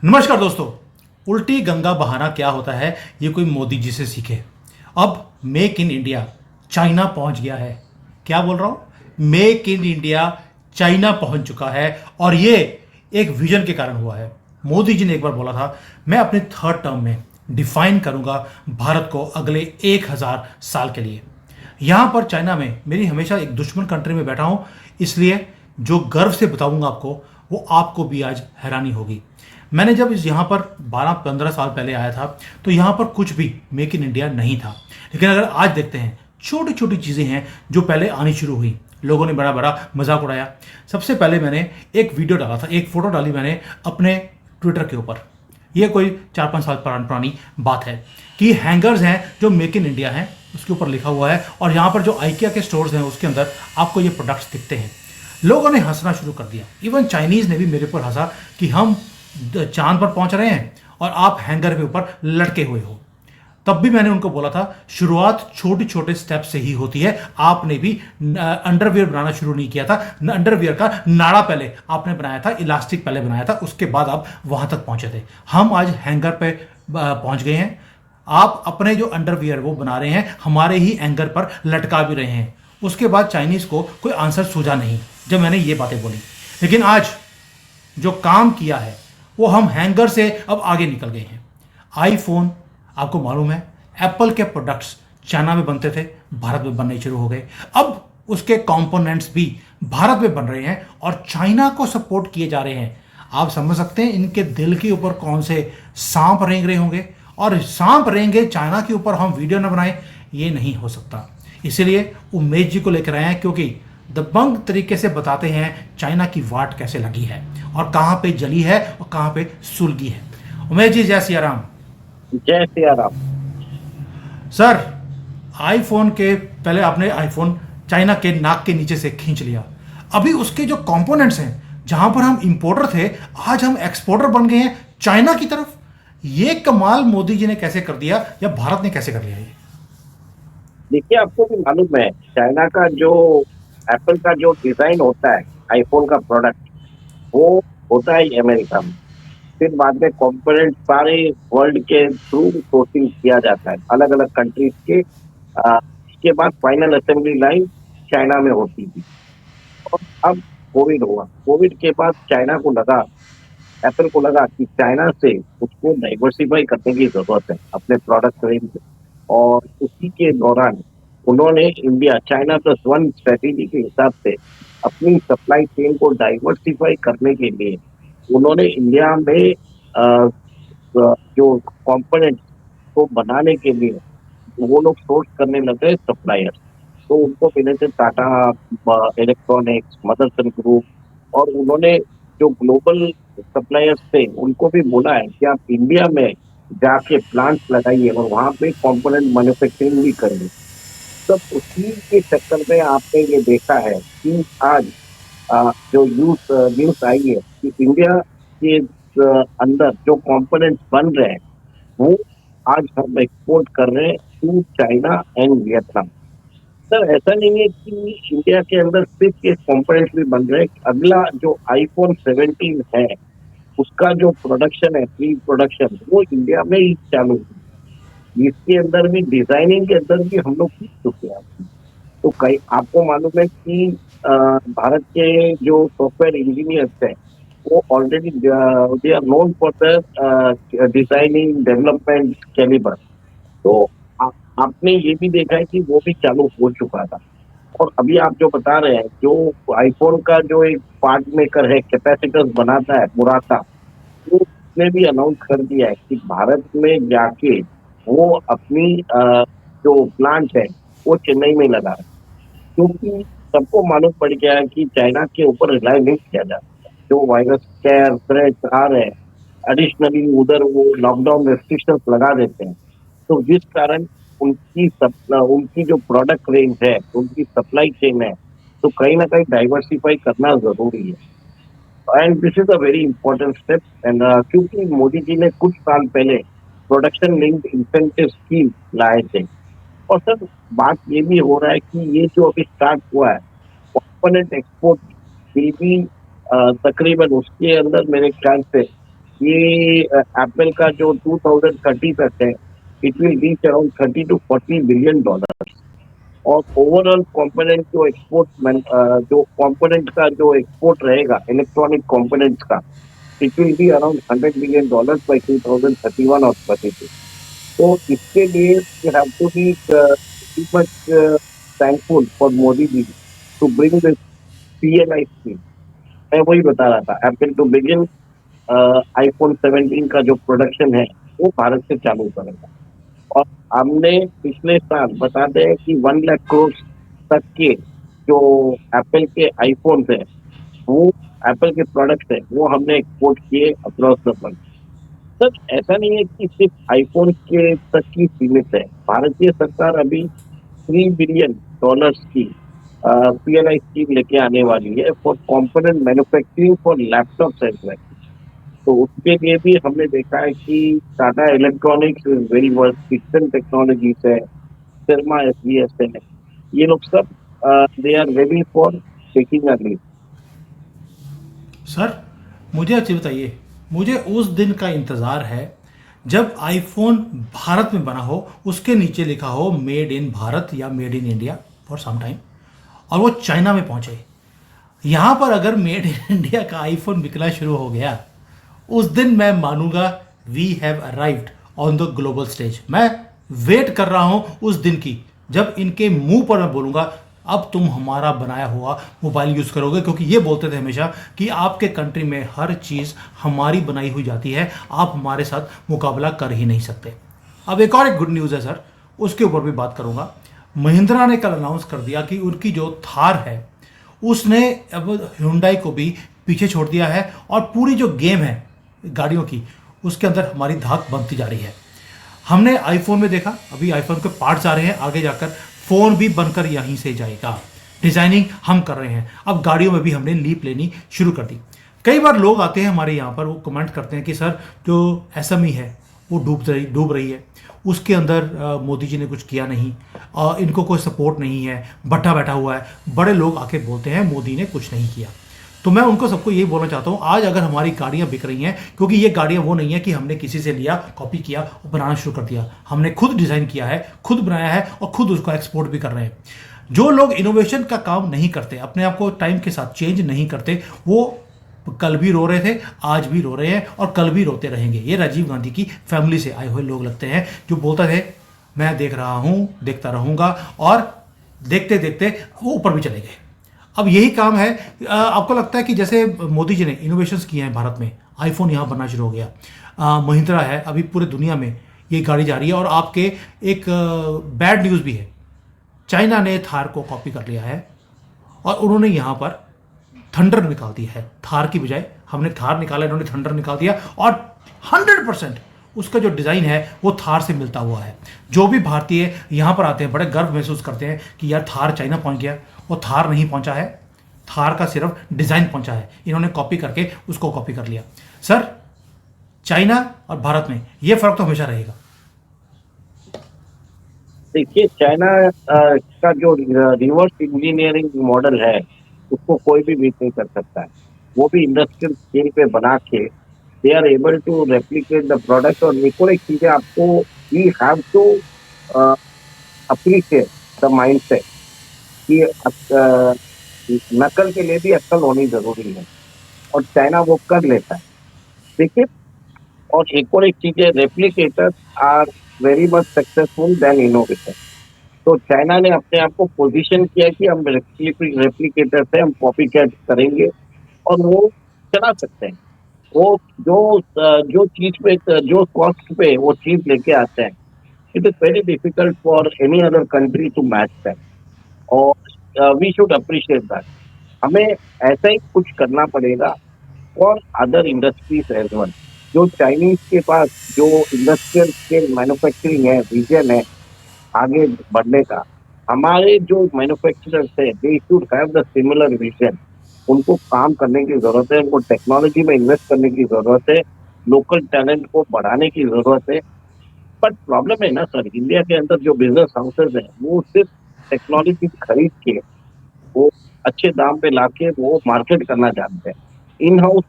नमस्कार दोस्तों। उल्टी गंगा बहाना क्या होता है ये कोई मोदी जी से सीखे। अब मेक इन इंडिया चाइना पहुंच गया है। क्या बोल रहा हूं, मेक इन इंडिया चाइना पहुंच चुका है और ये एक विजन के कारण हुआ है। मोदी जी ने एक बार बोला था, मैं अपने थर्ड टर्म में डिफाइन करूंगा भारत को अगले 1000 साल के लिए। यहां पर चाइना में मेरी हमेशा एक दुश्मन कंट्री में बैठा हूं, इसलिए जो गर्व से बताऊंगा आपको वो आपको भी आज हैरानी होगी। मैंने जब इस यहाँ पर 12-15 साल पहले आया था तो यहाँ पर कुछ भी मेक इन इंडिया नहीं था। लेकिन अगर आज देखते हैं, छोटी छोटी चीज़ें हैं जो पहले आनी शुरू हुई। लोगों ने बड़ा बड़ा मजाक उड़ाया। सबसे पहले मैंने एक वीडियो डाला था, एक फोटो डाली मैंने अपने ट्विटर के ऊपर। ये कोई 4-5 साल पुरानी बात है कि हैंगर्स हैं जो मेक इन इंडिया हैं, उसके ऊपर लिखा हुआ है और यहाँ पर जो आइकिया के स्टोर्स हैं उसके अंदर आपको ये प्रोडक्ट्स दिखते हैं। लोगों ने हंसना शुरू कर दिया। इवन चाइनीज ने भी मेरे पर हंसा कि हम चांद पर पहुंच रहे हैं और आप हैंगर के ऊपर लटके हुए हो। तब भी मैंने उनको बोला था, शुरुआत छोटे छोटे स्टेप से ही होती है। आपने भी अंडरवियर बनाना शुरू नहीं किया था। अंडरवियर का नाड़ा पहले आपने बनाया था, इलास्टिक पहले बनाया था, उसके बाद आप वहां तक पहुंचे थे। हम आज हैंगर पे पहुंच गए हैं। आप अपने जो अंडरवियर वो बना रहे हैं, हमारे ही एंगर पर लटका भी रहे हैं। उसके बाद चाइनीज को कोई आंसर सूझा नहीं जब मैंने ये बातें बोली। लेकिन आज जो काम किया है वो हम हैंगर से अब आगे निकल गए हैं। आईफोन, आपको मालूम है, एप्पल के प्रोडक्ट्स चाइना में बनते थे, भारत में बनने शुरू हो गए। अब उसके कंपोनेंट्स भी भारत में बन रहे हैं और चाइना को सपोर्ट किए जा रहे हैं। आप समझ सकते हैं इनके दिल के ऊपर कौन से सांप रेंग रहे होंगे। और सांप रेंगे चाइना के ऊपर, हम वीडियो न बनाएं, ये नहीं हो सकता। इसीलिए उमेश जी को लेकर आए हैं, क्योंकि दबंग तरीके से बताते हैं चाइना की वाट कैसे लगी है और कहां पे जली है और कहां पे सुलगी है। उमेश जी, जय सिया राम। जय सिया राम। सर, आईफोन के पहले आपने आईफोन चाइना के नाक के नीचे से खींच लिया। अभी उसके जो कंपोनेंट्स हैं, जहां पर हम इंपोर्टर थे, आज हम एक्सपोर्टर बन गए हैं चाइना की तरफ। ये कमाल मोदी जी ने कैसे कर दिया या भारत ने कैसे कर लिया ये? देखिए, आपको भी मालूम है, चाइना का जो एप्पल का जो डिजाइन होता है आईफोन का प्रोडक्ट, वो होता है अमेरिका में। फिर बाद में कंपोनेंट सारे वर्ल्ड के थ्रू सोर्सिंग किया जाता है अलग अलग कंट्रीज के। इसके बाद फाइनल असेंबली लाइन चाइना में होती थी। और अब कोविड हुआ। कोविड के बाद चाइना को लगा, एप्पल को लगा कि चाइना से उसको डाइवर्सिफाई करने की जरूरत है अपने प्रोडक्ट रेंज में। और उसी के दौरान उन्होंने India China plus one strategy के हिसाब से अपनी सप्लाई चेन को डाइवर्सिफाई करने के लिए उन्होंने इंडिया में जो कंपोनेंट को बनाने के लिए वो लोग सोर्स करने लगे सप्लायर्स। तो उनको मिले थे टाटा इलेक्ट्रॉनिक्स, मदरसन ग्रुप। और उन्होंने जो ग्लोबल सप्लायर्स थे उनको भी बोला है कि आप इंडिया में जाके प्लांट्स लगाइए और वहां पे कंपोनेंट मैन्युफैक्चरिंग भी करिए। तब उसी के चक्कर में आपने ये देखा है कि आज जो न्यूज आई है कि इंडिया के अंदर जो कंपोनेंट्स बन रहे हैं वो आज हम एक्सपोर्ट कर रहे हैं to China and Vietnam. Sir, ऐसा नहीं है कि इंडिया के अंदर सिर्फ ये कंपोनेंट्स भी बन रहे हैं। अगला जो आईफोन 17 है उसका जो प्रोडक्शन है, प्री प्रोडक्शन, वो इंडिया में ही चालू है। इसके अंदर भी डिजाइनिंग के अंदर भी हम लोग सीख चुके हैं। तो कई आपको मालूम है कि भारत के जो सॉफ्टवेयर इंजीनियर्स हैं वो already they are known for the designing development calibre. तो आ, आपने ये भी देखा है कि वो भी चालू हो चुका था। और अभी आप जो बता रहे हैं, जो आईफोन का जो एक पार्ट मेकर है, कैपेसिटर्स बनाता है मुराता, तो उसने भी अनाउंस कर दिया है कि भारत में जाके वो अपनी जो प्लांट है वो चेन्नई में लगा है। क्योंकि सबको मालूम पड़ गया है कि चाइना के ऊपर रिलाई नहीं किया जा सकता। जो वायरस स्कैर थ्रेट्स आ रहे हैं, एडिशनली उधर वो लॉकडाउन रेस्ट्रिक्शंस लगा देते हैं। तो जिस कारण उनकी जो प्रोडक्ट रेंज है, उनकी सप्लाई चेन है, तो कहीं ना कहीं डाइवर्सिफाई करना जरूरी है। And this is a very important step. And क्योंकि मोदी जी ने कुछ साल पहले प्रोडक्शन लिंक्ड इंसेंटिव स्कीम लाए थे। और सर, बात ये भी हो रहा है कि ये जो अभी स्टार्ट हुआ है कंपोनेंट एक्सपोर्ट, ये भी तकरीबन उसके अंदर मेरे ख्याल से ये एप्पल का जो 2030 तक है, it will reach around 30 to 40 billion dollar. और ओवरऑल कंपोनेंट जो जो कंपोनेंट का जो एक्सपोर्ट रहेगा इलेक्ट्रॉनिक कंपोनेंट्स का, it will be around $100 billion by 2031 और 32। तो इसके लिए we have to be very much thankful for Modi ji to bring this PLI scheme. मैं वही बता रहा था, एप्पल टू बिगिन आईफोन 17 का जो प्रोडक्शन है वो भारत से चालू करेगा। और हमने पिछले साल बताते हैं कि 1 लाख करोड़ तक के जो एप्पल के आईफोन है, वो एप्पल के प्रोडक्ट्स है, वो हमने एक्सपोर्ट किए अक्रॉस द वर्ल्ड। सर, ऐसा नहीं है कि सिर्फ आईफोन के तक की सीमित है। भारतीय सरकार अभी $3 बिलियन की PLI स्कीम लेके आने वाली है for component manufacturing for laptop as well. तो उसके लिए भी हमने देखा है कि टाटा इलेक्ट्रॉनिक्स वेरी वर्क, किक्सन टेक्नोलॉजीज है, शर्मा SVS है, ये लोग सब they are ready for taking a lead. Sir, मुझे अच्छी बताइए, मुझे उस दिन का इंतज़ार है जब आईफोन भारत में बना हो, उसके नीचे लिखा हो मेड इन भारत या made in India for some time, और वो चाइना में पहुंचे। यहाँ पर अगर मेड इन इंडिया का आईफोन बिकना शुरू हो गया, उस दिन मैं मानूंगा we have arrived on the global stage. मैं वेट कर रहा हूं उस दिन की जब इनके मुंह पर मैं बोलूंगा अब तुम हमारा बनाया हुआ मोबाइल यूज़ करोगे, क्योंकि ये बोलते थे हमेशा कि आपके कंट्री में हर चीज़ हमारी बनाई हुई जाती है, आप हमारे साथ मुकाबला कर ही नहीं सकते। अब एक और एक गुड न्यूज़ है सर, उसके ऊपर भी बात करूंगा। महिंद्रा ने कल अनाउंस कर दिया कि उनकी जो थार है उसने अब हुंडई को भी पीछे छोड़ दिया है, और पूरी जो गेम है गाड़ियों की, उसके अंदर हमारी धाक बनती जा रही है। हमने आईफोन में देखा, अभी आईफोन के पार्ट्स आ रहे हैं, आगे जाकर फ़ोन भी बनकर यहीं से जाएगा। डिज़ाइनिंग हम कर रहे हैं, अब गाड़ियों में भी हमने लीप लेनी शुरू कर दी। कई बार लोग आते हैं हमारे यहाँ पर, वो कमेंट करते हैं कि सर जो SME है वो डूब रही है, उसके अंदर मोदी जी ने कुछ किया नहीं, इनको कोई सपोर्ट नहीं है, भट्टा बैठा हुआ है। बड़े लोग आके बोलते हैं मोदी ने कुछ नहीं किया। तो मैं उनको सबको यही बोलना चाहता हूँ, आज अगर हमारी गाड़ियाँ बिक रही हैं, क्योंकि ये गाड़ियाँ वो नहीं है कि हमने किसी से लिया, कॉपी किया और बनाना शुरू कर दिया। हमने खुद डिज़ाइन किया है, खुद बनाया है और खुद उसको एक्सपोर्ट भी कर रहे हैं। जो लोग इनोवेशन का काम नहीं करते, अपने आप को टाइम के साथ चेंज नहीं करते, वो कल भी रो रहे थे, आज भी रो रहे हैं और कल भी रोते रहेंगे। ये राजीव गांधी की फैमिली से आए हुए लोग लगते हैं, जो बोलते थे मैं देख रहा हूँ, देखता रहूँगा, और देखते देखते वो ऊपर भी चले गए। अब यही काम है। आपको लगता है कि जैसे मोदी जी ने इनोवेशंस किए हैं भारत में, आईफोन यहाँ बनना शुरू हो गया, महिंद्रा है, अभी पूरे दुनिया में ये गाड़ी जा रही है। और आपके एक बैड न्यूज़ भी है, चाइना ने थार को कॉपी कर लिया है और उन्होंने यहाँ पर थंडर निकाल दिया है। थार की बजाय हमने थार निकाला, इन्होंने थंडर निकाल दिया, और 100% उसका जो डिज़ाइन है वो थार से मिलता हुआ है। जो भी भारतीय यहाँ पर आते हैं बड़े गर्व महसूस करते हैं कि यार थार चाइना पहुँच गया, वो थार नहीं पहुँचा है, थार का सिर्फ डिज़ाइन पहुँचा है, इन्होंने कॉपी करके उसको कॉपी कर लिया। सर, चाइना और भारत में ये फ़र्क तो हमेशा रहेगा। देखिए, चाइना का जो रिवर्स इंजीनियरिंग मॉडल है, उसको कोई भी बीट नहीं कर सकता है। वो भी इंडस्ट्रियल स्केल पे बना के they are able to replicate the product. और एक और एक चीज है, आपको we have to appreciate the mindset कि नकल के लिए भी अक्ल होनी जरूरी है, और चाइना वो कर लेता है। देखिए, और एक चीज है, replicators are very much successful than innovator. तो चाइना ने अपने आप को पोजीशन किया कि हम रेप्लिकेटर से हम कॉपी कैट करेंगे और वो चला सकते हैं। वो जो चीज पे, जो कॉस्ट पे वो चीज लेके आते हैं, it is very difficult for any other country to match that. और वी शुड अप्रिशिएट दैट। हमें ऐसा ही कुछ करना पड़ेगा और अदर इंडस्ट्रीज एज वेल। जो चाइनीज के पास जो इंडस्ट्रियल स्केल मैन्युफैक्चरिंग है, विजन है आगे बढ़ने का, हमारे जो मैन्युफैक्चरर्स है they should have the similar vision. उनको काम करने की जरूरत है, उनको टेक्नोलॉजी में इन्वेस्ट करने की जरूरत है, लोकल टैलेंट को बढ़ाने की जरूरत है। बट प्रॉब्लम है ना सर, इंडिया के अंदर जो बिजनेस हाउसेज हैं वो सिर्फ टेक्नोलॉजी खरीद के वो अच्छे दाम पे लाके वो मार्केट करना जानते हैं। इन हाउस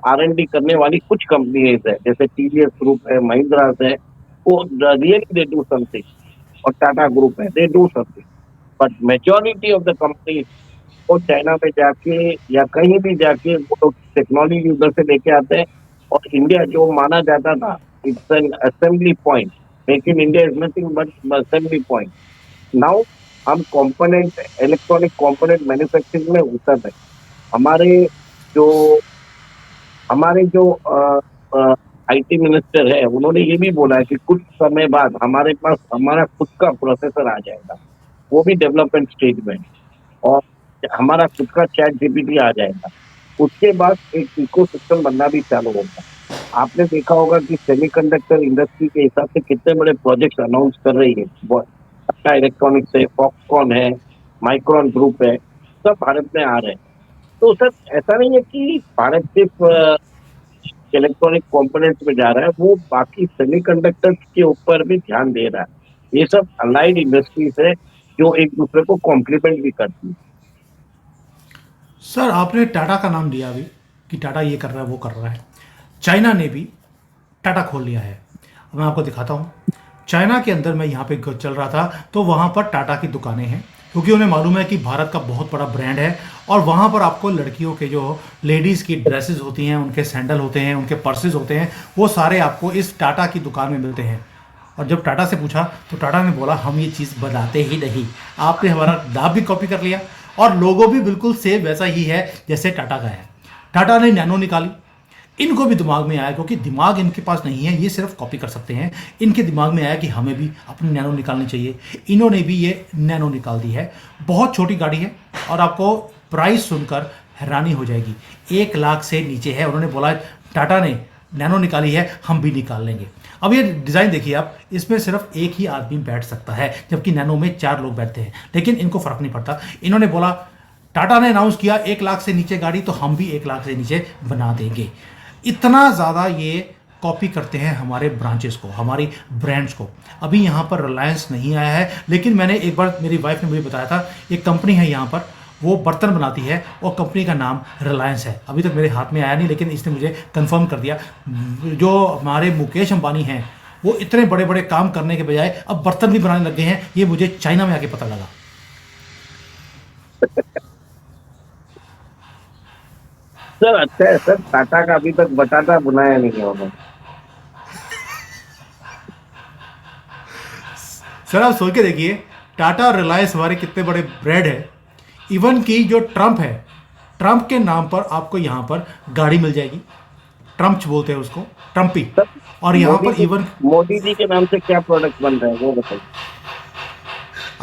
R&D करने वाली कुछ कंपनीज है, जैसे टीवीएस ग्रुप है, महिंद्रा है, वो रियली दे डू समथिंग, और टाटा ग्रुप है, they do something. But majority of the company वो चाइना में जाके या कहीं भी जाके वो टेक्नोलॉजी उधर से लेके आते हैं। और इंडिया जो माना जाता था, it's an assembly point, make in India is nothing but assembly point. Now हम कंपोनेंट, इलेक्ट्रॉनिक कंपोनेंट मैन्युफैक्चरिंग में उतर रहे हैं। हमारे जो हमारे जो आईटी मिनिस्टर है, उन्होंने ये भी बोला है कि कुछ समय बाद हमारे पास हमारा खुद का प्रोसेसर आ जाएगा, वो भी डेवलपमेंट स्टेज में है। और हमारा खुद का चैट जीपीटी आ जाएगा। उसके बाद एक इकोसिस्टम बनना भी चालू होगा। आपने देखा होगा कि सेमीकंडक्टर इंडस्ट्री के हिसाब से कितने बड़े प्रोजेक्ट अनाउंस कर रही है। टाटा इलेक्ट्रॉनिक्स है, फॉक्सकॉन है, माइक्रोन ग्रुप है, सब भारत में आ रहे हैं। तो सर, ऐसा नहीं है कि भारत सिर्फ इलेक्ट्रॉनिक कंपोनेंट्स में जा रहा है, वो बाकी सेमीकंडक्टर्स के ऊपर भी ध्यान दे रहा है। ये सब अलाइड इंडस्ट्रीज है जो एक दूसरे को कॉम्प्लीमेंट भी करती है। सर आपने टाटा का नाम लिया अभी कि टाटा ये कर रहा है वो कर रहा है। चाइना ने भी टाटा खोल लिया है। अब मैं आपको दिखाता हूँ। चाइना के अंदर मैं यहाँ पे चल रहा था तो वहाँ पर टाटा की दुकानें हैं, क्योंकि उन्हें मालूम है कि भारत का बहुत बड़ा ब्रांड है। और वहाँ पर आपको लड़कियों के जो लेडीज़ की ड्रेसेस होती हैं, उनके सैंडल होते हैं, उनके पर्सेस होते हैं, वो सारे आपको इस टाटा की दुकान में मिलते हैं। और जब टाटा से पूछा तो टाटा ने बोला हम ये चीज़ बनाते ही नहीं, आपने हमारा नाम भी कॉपी कर लिया और लोगो भी बिल्कुल सेम वैसा ही है जैसे टाटा का है। टाटा ने नैनो निकाली। इनको भी दिमाग में आया, क्योंकि दिमाग इनके पास नहीं है, ये सिर्फ कॉपी कर सकते हैं। इनके दिमाग में आया कि हमें भी अपनी नैनो निकालनी चाहिए। इन्होंने भी ये नैनो निकाल दी है। बहुत छोटी गाड़ी है और आपको प्राइस सुनकर हैरानी हो जाएगी, 1 लाख से नीचे है। उन्होंने बोला टाटा ने नैनो निकाली है, हम भी निकाल लेंगे। अब ये डिज़ाइन देखिए आप, इसमें सिर्फ एक ही आदमी बैठ सकता है, जबकि नैनो में 4 लोग बैठते हैं। लेकिन इनको फ़र्क नहीं पड़ता। इन्होंने बोला टाटा ने अनाउंस किया 1 लाख से नीचे गाड़ी, तो हम भी 1 लाख से नीचे बना देंगे। इतना ज़्यादा ये कॉपी करते हैं हमारे ब्रांचेस को, हमारी ब्रांड्स को। अभी यहाँ पर रिलायंस नहीं आया है, लेकिन मैंने एक बार, मेरी वाइफ ने मुझे बताया था, एक कंपनी है यहाँ पर, वो बर्तन बनाती है और कंपनी का नाम रिलायंस है। अभी तक मेरे हाथ में आया नहीं, लेकिन इसने मुझे कंफर्म कर दिया। जो हमारे मुकेश अंबानी हैं, वो इतने बड़े बड़े काम करने के बजाय अब बर्तन भी बनाने लगे हैं। ये मुझे चाइना में आके पता लगा। सर अच्छा है सर, टाटा का अभी तक बटाटा बनाया नहीं है उन्होंने। सर आप सोच के देखिए, टाटा और रिलायंस हमारे कितने बड़े ब्रांड है। इवन की जो ट्रंप है, ट्रंप के नाम पर आपको यहाँ पर गाड़ी मिल जाएगी। ट्रंप बोलते हैं उसको, ट्रंपी। सर, और यहाँ मोदी पर जी इवन मोदी जी के नाम से क्या प्रोडक्ट बन रहा है वो बताइए।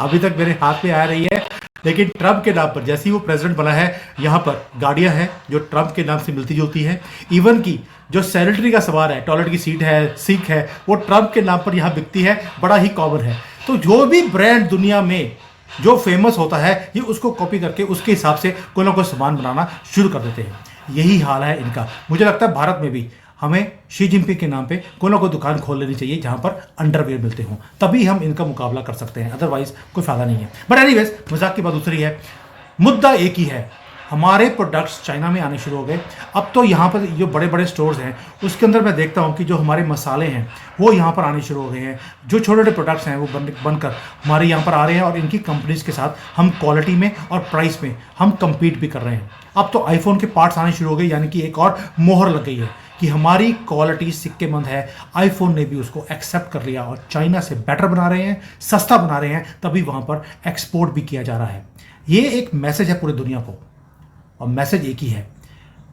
अभी तक मेरे हाथ में आ रही है, लेकिन ट्रंप के नाम पर जैसे ही वो प्रेसिडेंट बना है, यहाँ पर गाड़ियाँ हैं जो ट्रंप के नाम से मिलती जुलती हैं। इवन की जो सैनिटरी का सामान है, टॉयलेट की सीट है, सिंक है, वो ट्रंप के नाम पर यहाँ बिकती है। बड़ा ही कॉमन है। तो जो भी ब्रांड दुनिया में जो फेमस होता है, ये उसको कॉपी करके उसके हिसाब से कोई ना कोई सामान बनाना शुरू कर देते हैं। यही हाल है इनका। मुझे लगता है भारत में भी हमें शी जिनपिंग के नाम पे कोई ना कोई दुकान खोल लेनी चाहिए जहां पर अंडरवियर मिलते हों, तभी हम इनका मुकाबला कर सकते हैं। अदरवाइज कोई फायदा नहीं है। बट एनीवेज, मजाक की बात दूसरी है, मुद्दा एक ही है। हमारे प्रोडक्ट्स चाइना में आने शुरू हो गए। अब तो यहाँ पर जो बड़े बड़े स्टोर्स हैं, उसके अंदर मैं देखता हूँ कि जो हमारे मसाले हैं वो यहाँ पर आने शुरू हो गए हैं। जो छोटे छोटे प्रोडक्ट्स हैं वो बनकर हमारे यहाँ पर आ रहे हैं, और इनकी कंपनीज़ के साथ हम क्वालिटी में और प्राइस में हम compete भी कर रहे हैं। अब तो आईफोन के पार्ट्स आने शुरू हो गए, यानी कि एक और मोहर लग गई है कि हमारी क्वालिटी सिक्केमंद है। आईफोन ने भी उसको एक्सेप्ट कर लिया और चाइना से बेटर बना रहे हैं, सस्ता बना रहे हैं, तभी वहाँ पर एक्सपोर्ट भी किया जा रहा है। ये एक मैसेज है पूरी दुनिया को, और मैसेज एक ही है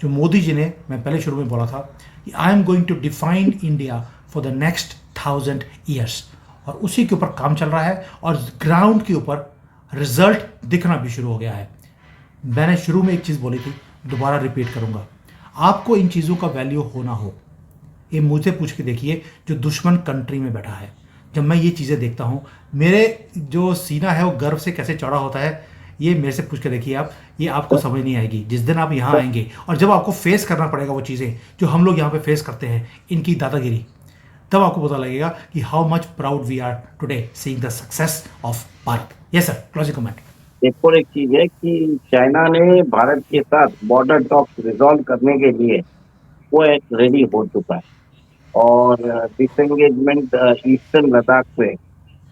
जो मोदी जी ने, मैं पहले शुरू में बोला था कि I am going to define India for the next 1000 years, और उसी के ऊपर काम चल रहा है और ग्राउंड के ऊपर रिजल्ट दिखना भी शुरू हो गया है। मैंने शुरू में एक चीज़ बोली थी, दोबारा रिपीट करूंगा, आपको इन चीज़ों का वैल्यू होना हो, ये मुझसे पूछ के देखिए जो दुश्मन कंट्री में बैठा है। जब मैं ये चीज़ें देखता हूँ, मेरे जो सीना है वो गर्व से कैसे चौड़ा होता है, ये मेरे से पूछ के देखिए आप, ये आपको समझ नहीं आएगी। जिस दिन आप यहाँ आएंगे और जब आपको फेस करना पड़ेगा वो चीज़ें जो हम लोग यहाँ पे फेस करते हैं, इनकी दादागिरी, तब आपको पता लगेगा कि how much proud we are today seeing the success of Bharat. Yes sir, closing comment. एक और एक चीज है कि चाइना ने भारत के साथ बॉर्डर टॉक्स रिजॉल्व करने के लिए वो एक रेडी हो चुका है और डिसएंगेजमेंट ईस्टर्न लद्दाख पे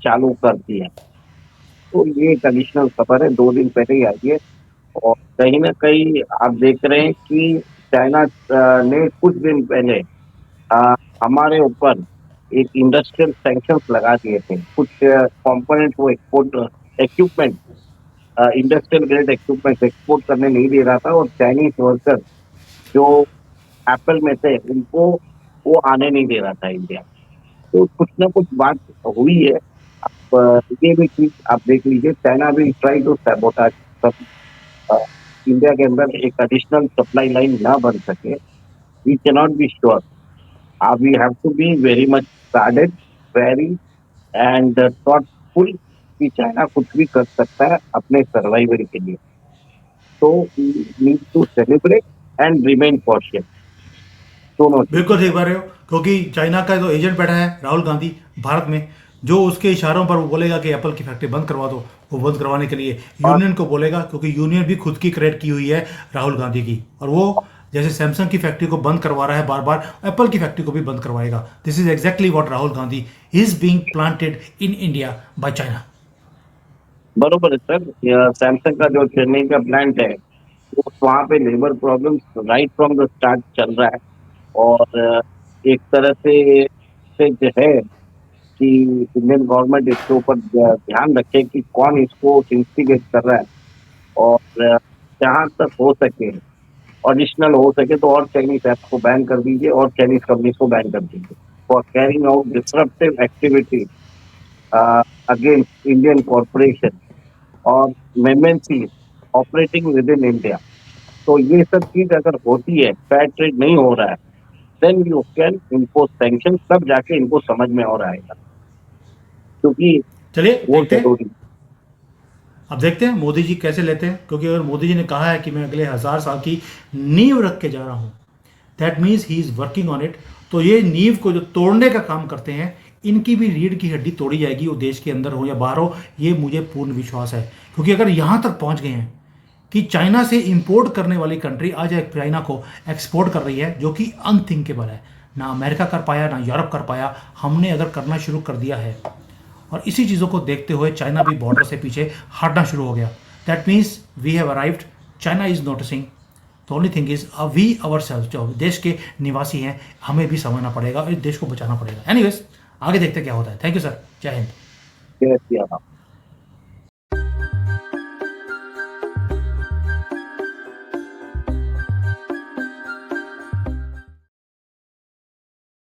चालू कर दिया। तो ये एक एडिशनल खबर है, 2 दिन पहले ही आई है। और कहीं ना कहीं आप देख रहे हैं कि चाइना ने कुछ दिन पहले अ, हमारे ऊपर एक इंडस्ट्रियल सैंक्शंस लगा दिए थे। कुछ कंपोनेंट वो export equipment industrial grade equipment export करने नहीं दे रहा था और चाइनीज वर्कर जो एप्पल में थे उनको वो आने नहीं दे रहा था इंडिया। तो कुछ ना कुछ बात हुई है। आप ये भी चीज आप देख लीजिए, चाइना भी ट्राई टू सैबोटाज सब इंडिया के अंदर एक एडिशनल सप्लाई लाइन ना बन सके। We cannot be sure, we have to be very much guarded, very and thoughtful कि चाइना कुछ भी कर सकता है अपने सर्वाइवल के लिए। तो need to celebrate and remain cautious, दोनों चीजें। बिल्कुल ठीक कह रहे हो, क्योंकि चाइना का जो एजेंट बैठा है राहुल गांधी भारत में, जो उसके इशारों पर वो बोलेगा कि एप्पल की फैक्ट्री बंद करवा दो, वो बंद करवाने के लिए और यूनियन को बोलेगा, क्योंकि यूनियन भी खुद की क्रेडिट की हुई है राहुल गांधी की, और वो जैसे सैमसंग की फैक्ट्री को बंद करवा रहा है बार बार, एप्पल की फैक्ट्री को भी बंद करवाएगा। This is exactly what Rahul Gandhi is being planted in India by China. बरोबर है सर, सैमसंग का जो चेन्नई का प्लांट है वो वहाँ पे labour problem right from the start चल रहा है। और एक तरह से जो है कि इंडियन गवर्नमेंट इसके ऊपर ध्यान रखे कि कौन इसको इंस्टिगेट कर रहा है। और जहाँ तक हो सके, एडिशनल हो सके तो और चाइनीज ऐप्स को बैन कर दीजिए और चाइनीज कंपनीज को बैन कर दीजिए for carrying out disruptive activity against Indian corporation और MNC operating within India. तो ये सब चीज अगर होती है, फेयर ट्रेड नहीं हो रहा है, then you can impose sanction, तब जाके इनको समझ में और आएगा, क्योंकि चलिए वो देखते हैं, जरूरी। अब देखते हैं मोदी जी कैसे लेते हैं, क्योंकि अगर मोदी जी ने कहा है कि मैं अगले 1000 साल की नींव रख के जा रहा हूँ, that means he is working on it. तो ये नींव को जो तोड़ने का काम करते हैं, इनकी भी रीढ़ की हड्डी तोड़ी जाएगी, वो देश के अंदर हो या बाहर हो, ये मुझे पूर्ण विश्वास है। क्योंकि अगर यहाँ तक पहुँच गए हैं कि चाइना से इंपोर्ट करने वाली कंट्री आज चाइना को एक्सपोर्ट कर रही है, जो कि अनथिंकेबल है, ना अमेरिका कर पाया ना यूरोप कर पाया, हमने अगर करना शुरू कर दिया है। और इसी चीज़ों को देखते हुए चाइना भी बॉर्डर से पीछे हटना शुरू हो गया। That means we have arrived, China is noticing. The only thing is we our self, जो देश के निवासी हैं, हमें भी समझना पड़ेगा और इस देश को बचाना पड़ेगा। एनीवेज, आगे देखते क्या होता है। थैंक यू सर, जय हिंद। Yes, yeah.